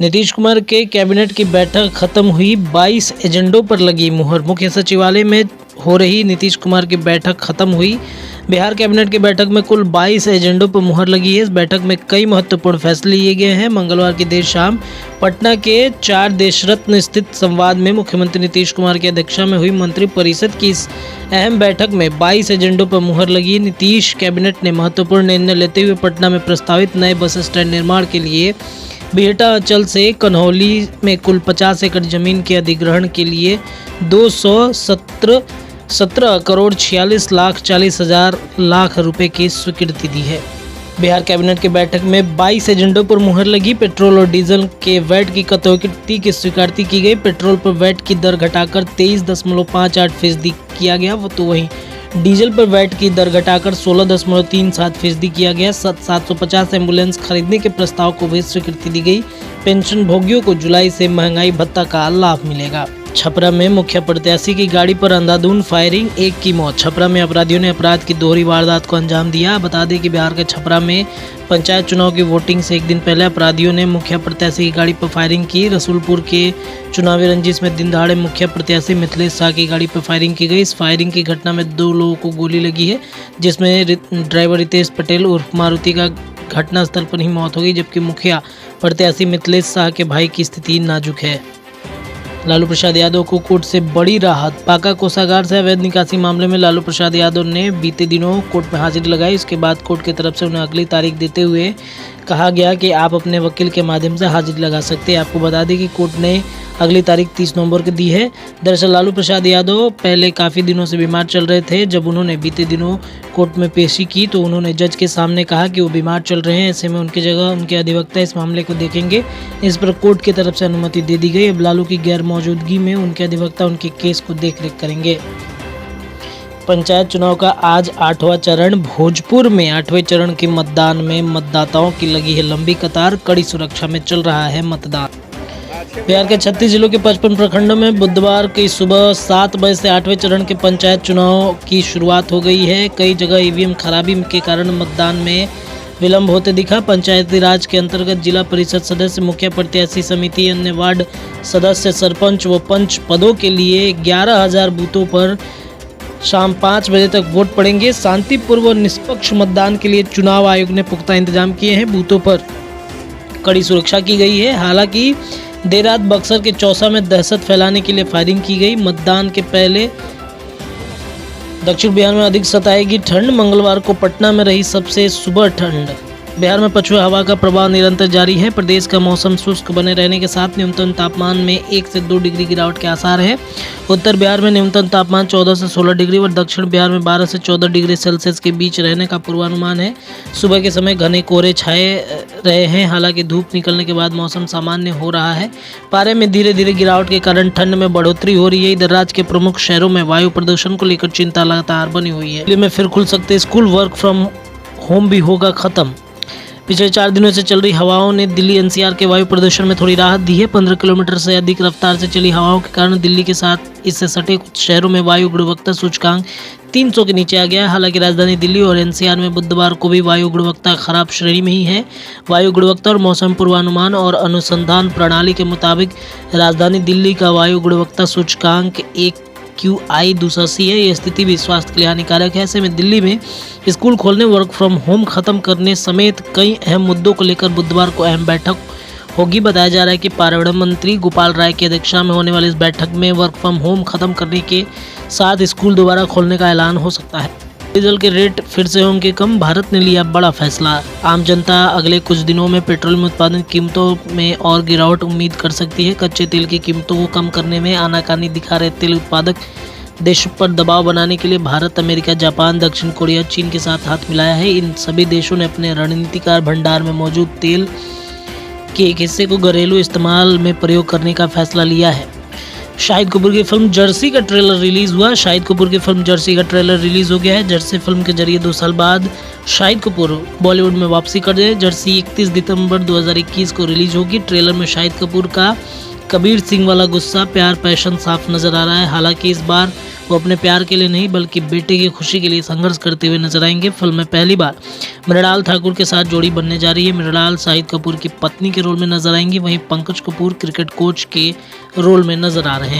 नीतीश कुमार के कैबिनेट की बैठक खत्म हुई, 22 एजेंडों पर लगी मुहर। मुख्य सचिवालय में हो रही नीतीश कुमार की बैठक खत्म हुई। बिहार कैबिनेट की बैठक में कुल 22 एजेंडों पर मुहर लगी है। इस बैठक में कई महत्वपूर्ण फैसले लिए गए हैं। मंगलवार की देर शाम पटना के 4 देशरत्न स्थित संवाद में मुख्यमंत्री नीतीश कुमार की अध्यक्षता में हुई मंत्रिपरिषद की इस अहम बैठक में 22 एजेंडों पर मुहर लगी। नीतीश कैबिनेट ने महत्वपूर्ण निर्णय लेते हुए पटना में प्रस्तावित नए बस स्टैंड निर्माण के लिए बिहटा अंचल से कन्हौली में कुल 50 एकड़ जमीन के अधिग्रहण के लिए 217 करोड़ 46 लाख 40 हजार लाख रुपए की स्वीकृति दी है। बिहार कैबिनेट की बैठक में 22 एजेंडों पर मुहर लगी। पेट्रोल और डीजल के वैट की कटौती की स्वीकृति की गई। पेट्रोल पर वैट की दर घटाकर 23.58% किया गया, तो वहीं डीजल पर वैट की दर घटाकर 16.37% किया गया। 750 एम्बुलेंस खरीदने के प्रस्ताव को भी स्वीकृति दी गई। पेंशन भोगियों को जुलाई से महंगाई भत्ता का लाभ मिलेगा। छपरा में मुखिया प्रत्याशी की गाड़ी पर अंधाधुंध फायरिंग, 1 की मौत। छपरा में अपराधियों ने अपराध की दोहरी वारदात को अंजाम दिया। बता दें कि बिहार के छपरा में पंचायत चुनाव की वोटिंग से एक दिन पहले अपराधियों ने मुखिया प्रत्याशी की गाड़ी पर फायरिंग की। रसूलपुर के चुनावी रंजिश में दिन दहाड़े मुखिया प्रत्याशी मिथिलेश शाह की गाड़ी पर फायरिंग की गई। इस फायरिंग की घटना में 2 लोगों को गोली लगी है, जिसमें ड्राइवर रितेश पटेल उर्फ मारुति का घटनास्थल पर ही मौत हो गई, जबकि मुखिया प्रत्याशी मिथिलेश शाह के भाई की स्थिति नाजुक है। लालू प्रसाद यादव को कोर्ट से बड़ी राहत। पाका कोषागार से अवैध निकासी मामले में लालू प्रसाद यादव ने बीते दिनों कोर्ट में हाजिरी लगाई। इसके बाद कोर्ट की तरफ से उन्हें अगली तारीख देते हुए कहा गया कि आप अपने वकील के माध्यम से हाजिरी लगा सकते हैं। आपको बता दें कि कोर्ट ने अगली तारीख 30 नवंबर को दी है। दरअसल लालू प्रसाद यादव पहले काफ़ी दिनों से बीमार चल रहे थे। जब उन्होंने बीते दिनों कोर्ट में पेशी की तो उन्होंने जज के सामने कहा कि वो बीमार चल रहे हैं, ऐसे में उनकी जगह उनके अधिवक्ता इस मामले को देखेंगे। इस पर कोर्ट की तरफ से अनुमति दे दी गई। अब लालू की गैर मौजूदगी में उनके अधिवक्ता उनके केस को देखरेख करेंगे। पंचायत चुनाव का आज 8वां चरण। भोजपुर में 8वें चरण के मतदान में मतदाताओं की लगी है लंबी कतार। कड़ी सुरक्षा में चल रहा है मतदान। बिहार के 36 जिलों के 55 प्रखंडों में बुधवार की सुबह 7 बजे से 8वें चरण के पंचायत चुनाव की शुरुआत हो गई है। कई जगह ईवीएम खराबी के कारण मतदान में विलंब होते दिखा। पंचायती राज के अंतर्गत जिला परिषद सदस्य, मुखिया प्रत्याशी समिति, अन्य वार्ड सदस्य, सरपंच व पंच पदों के लिए 11,000 बूथों पर शाम 5 बजे तक वोट पड़ेंगे। शांतिपूर्ण व निष्पक्ष मतदान के लिए चुनाव आयोग ने पुख्ता इंतजाम किए हैं। बूथों पर कड़ी सुरक्षा की गई है। हालांकि देर रात बक्सर के चौसा में दहशत फैलाने के लिए फायरिंग की गई। मतदान के पहले दक्षिण बिहार में अधिक सताएगी ठंड। मंगलवार को पटना में रही सबसे सुबह ठंड। बिहार में पछुआ हवा का प्रभाव निरंतर जारी है। प्रदेश का मौसम शुष्क बने रहने के साथ न्यूनतम तापमान में 1 से 2 डिग्री गिरावट के आसार है। उत्तर बिहार में न्यूनतम तापमान 14 से 16 डिग्री और दक्षिण बिहार में 12 से 14 डिग्री सेल्सियस के बीच रहने का पूर्वानुमान है। सुबह के समय घने कोहरे छाए रहे हैं। हालांकि धूप निकलने के बाद मौसम सामान्य हो रहा है। पारे में धीरे धीरे गिरावट के कारण ठंड में बढ़ोतरी हो रही है। इधर राज्य के प्रमुख शहरों में वायु प्रदूषण को लेकर चिंता लगातार बनी हुई है। दिल्ली में फिर खुल सकते स्कूल, वर्क फ्रॉम होम भी होगा खत्म। पिछले 4 दिनों से चल रही हवाओं ने दिल्ली एनसीआर के वायु प्रदूषण में थोड़ी राहत दी है। 15 किलोमीटर से अधिक रफ्तार से चली हवाओं के कारण दिल्ली के साथ इससे सटे कुछ शहरों में वायु गुणवत्ता सूचकांक 300 के नीचे आ गया है। हालांकि राजधानी दिल्ली और एनसीआर में बुधवार को भी वायु गुणवत्ता खराब श्रेणी में ही है। वायु गुणवत्ता और मौसम पूर्वानुमान और अनुसंधान प्रणाली के मुताबिक राजधानी दिल्ली का वायु गुणवत्ता सूचकांक AQI दूसरा C है। ये स्थिति भी स्वास्थ्य के लिए हानिकारक है। ऐसे में दिल्ली में स्कूल खोलने, वर्क फ्रॉम होम खत्म करने समेत कई अहम मुद्दों को लेकर बुधवार को अहम बैठक होगी। बताया जा रहा है कि पर्यावरण मंत्री गोपाल राय की अध्यक्षता में होने वाली इस बैठक में वर्क फ्रॉम होम खत्म करने के साथ स्कूल दोबारा खोलने का ऐलान हो सकता है। डीजल के रेट फिर से होंगे कम। भारत ने लिया बड़ा फैसला। आम जनता अगले कुछ दिनों में पेट्रोलियम उत्पादन कीमतों में और गिरावट उम्मीद कर सकती है। कच्चे तेल की कीमतों को कम करने में आनाकानी दिखा रहे तेल उत्पादक देशों पर दबाव बनाने के लिए भारत, अमेरिका, जापान, दक्षिण कोरिया, चीन के साथ हाथ मिलाया है। इन सभी देशों ने अपने रणनीतिकार भंडार में मौजूद तेल के एक हिस्से को घरेलू इस्तेमाल में प्रयोग करने का फैसला लिया है। शाहिद कपूर की फिल्म जर्सी का ट्रेलर रिलीज हुआ। शाहिद कपूर की फिल्म जर्सी का ट्रेलर रिलीज हो गया है। जर्सी फिल्म के जरिए 2 साल बाद शाहिद कपूर बॉलीवुड में वापसी कर रहे हैं। जर्सी 31 दिसंबर 2021 को रिलीज होगी। ट्रेलर में शाहिद कपूर का कबीर सिंह वाला गुस्सा, प्यार पैशन साफ नजर आ रहा है। हालांकि इस बार वो अपने प्यार के लिए नहीं बल्कि बेटे की खुशी के लिए संघर्ष करते हुए नजर आएंगे। फिल्म में पहली बार मृणाल ठाकुर के साथ जोड़ी बनने जा रही है। मृणाल शाहिद कपूर की पत्नी के रोल में नजर आएंगी, वहीं पंकज कपूर क्रिकेट कोच के रोल में नजर आ रहे हैं।